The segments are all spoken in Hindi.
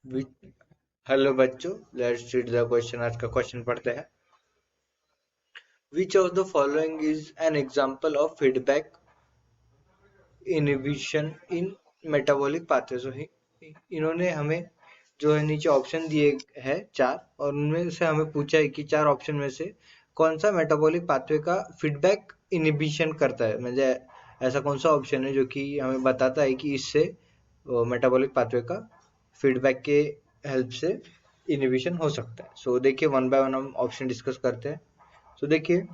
Which- हेलो बच्चों, लेट्स रीड द क्वेश्चन। आज का क्वेश्चन पढ़ते हैं। Which of the following is an example of feedback inhibition in metabolic pathway. इन्होंने हमें जो है नीचे ऑप्शन दिए हैं चार, और उनमें से हमें पूछा है कि चार ऑप्शन में से कौन सा मेटाबॉलिक पाथवे का फीडबैक इनहिबिशन करता है। म्हणजे ऐसा कौन सा ऑप्शन है जो कि हमें बताता है कि इससे मेटाबॉलिक पाथवे का फीडबैक के हेल्प से इनहिबिशन हो सकता है। सो देखिए, वन बाय वन हम ऑप्शन डिस्कस करते हैं। सो देखिए,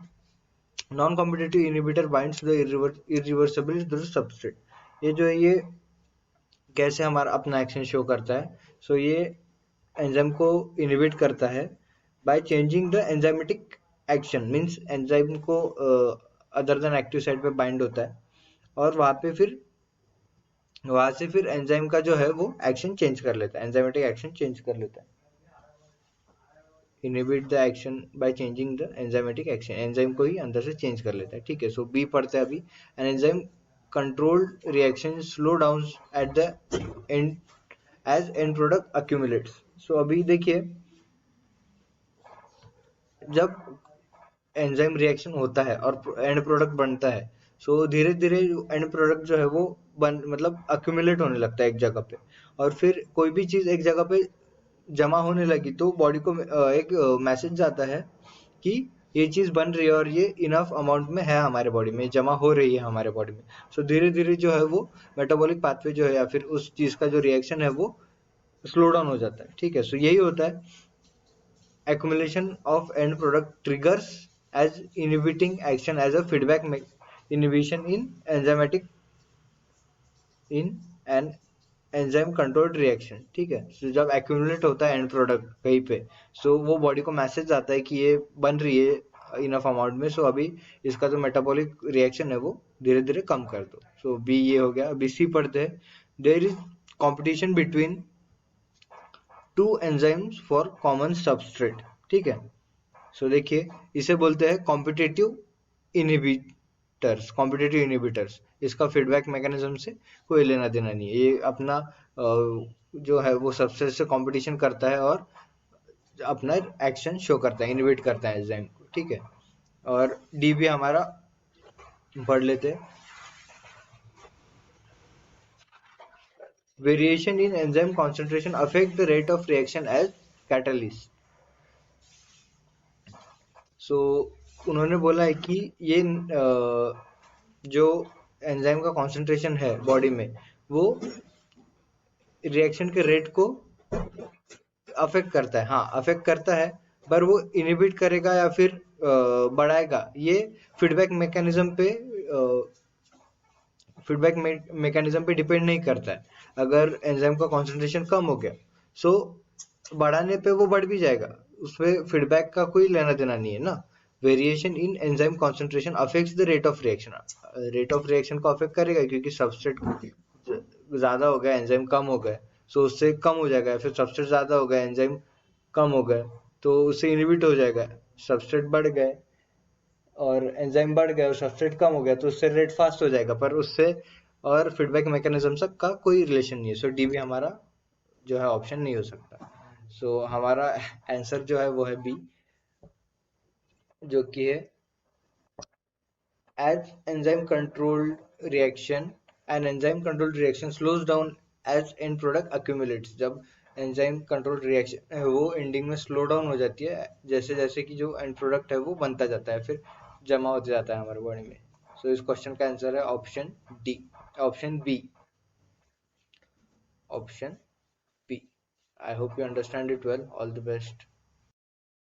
non competitive inhibitor binds the irreversible to the substrate. ये जो है ये कैसे हमारा अपना एक्शन शो करता है। सो ये एंजाइम को इनहिबिट करता है by changing the enzymatic action. Means enzyme को अदर देन एक्टिव साइट पे बाइंड होता है, और वहां से फिर एंजाइम का जो है वो एक्शन चेंज कर लेता है, एंजाइमेटिक एक्शन चेंज कर लेता है। Inhibit the action by changing the enzymatic action, enzyme को ही अंदर से चेंज कर लेता है। ठीक है, सो बी पढ़ते हैं अभी। An enzyme controlled reaction slow down at the end as end product accumulates. So अभी देखिए, जब एंजाइम रिएक्शन होता है और एंड प्रोडक्ट बनता है, सो धीरे धीरे एंड प्रोडक्ट जो है वो बन मतलब अक्यूमुलेट होने लगता है एक जगह पे। और फिर कोई भी चीज एक जगह पे जमा होने लगी तो बॉडी को एक मैसेज जाता है कि ये चीज बन रही है और ये इनफ अमाउंट में है, हमारे बॉडी में जमा हो रही है हमारे बॉडी में। सो धीरे धीरे जो है वो मेटाबॉलिक पाथवे जो है या फिर उस चीज का जो रिएक्शन है वो स्लो डाउन हो जाता है। ठीक है, सो यही होता है। accumulation of end product triggers as inhibiting action as a feedback inhibition in an enzyme controlled reaction। ठीक है, so जब accumulate होता है एंड प्रोडक्ट कहीं पे, सो वो बॉडी को मैसेज आता है कि ये बन रही है इनफ अमाउंट में, सो अभी इसका जो मेटाबॉलिक रिएक्शन है वो धीरे धीरे कम कर दो। सो बी ये हो गया। अभी सी पढ़ते हैं। There is competition between two enzymes for common substrate. ठीक है, सो देखिए, इसे बोलते हैं कॉम्पिटिटिव इनहिबिटर्स। कॉम्पिटिटिव इनहिबिटर्स, इसका फीडबैक मैकेनिज्म से कोई लेना देना नहीं है। ये अपना जो है वो सबस्ट्रेट से कंपटीशन करता है और अपना एक्शन शो करता है, इनहिबिट करता है एंजाइम को। ठीक है, और डी भी हमारा पढ़ लेते हैं। Variation in enzyme concentration affect the rate of reaction as catalyst. So उन्होंने बोला है कि ये जो एंजाइम का कॉन्सेंट्रेशन है बॉडी में वो रिएक्शन के रेट को अफेक्ट करता है। हाँ, अफेक्ट करता है, पर वो इनहिबिट करेगा या फिर बढ़ाएगा, ये फीडबैक मैकेनिज्म पे डिपेंड नहीं करता है। अगर एंजाइम का कॉन्सेंट्रेशन कम हो गया, सो बढ़ाने पे वो बढ़ भी जाएगा, उसमें फीडबैक का कोई लेना देना नहीं है ना। Variation in enzyme concentration affects the rate of reaction. Rate of reaction को अफेक्ट करेगा क्योंकि सबस्ट्रेट ज्यादा हो गया, एंजाइम कम हो गए, सो उससे कम हो जाएगा। फिर सबस्ट्रेट ज्यादा हो गया, एंजाइम कम हो गए, तो उससे इनहिबिट हो जाएगा। सबस्ट्रेट बढ़ गए और एंजाइम बढ़ गया और सबस्ट्रेट कम हो गया, तो उससे रेट फास्ट हो जाएगा, पर उससे और फीडबैक मैकेनिज्म से का कोई रिलेशन नहीं है। सो डी भी हमारा जो है ऑप्शन नहीं हो सकता। सो हमारा आंसर जो है वो है बी, जो कि है as enzyme controlled reaction an enzyme controlled reaction slows down as end product accumulates। जब एंजाइम कंट्रोल्ड रिएक्शन है वो एंडिंग में स्लो डाउन हो जाती है जैसे जैसे कि जो एंड प्रोडक्ट है वो बनता जाता है, फिर जमा होते जाता है हमारे बॉडी में। सो इस क्वेश्चन का आंसर है option D, option B, option B. I hope you understand it well. All the best.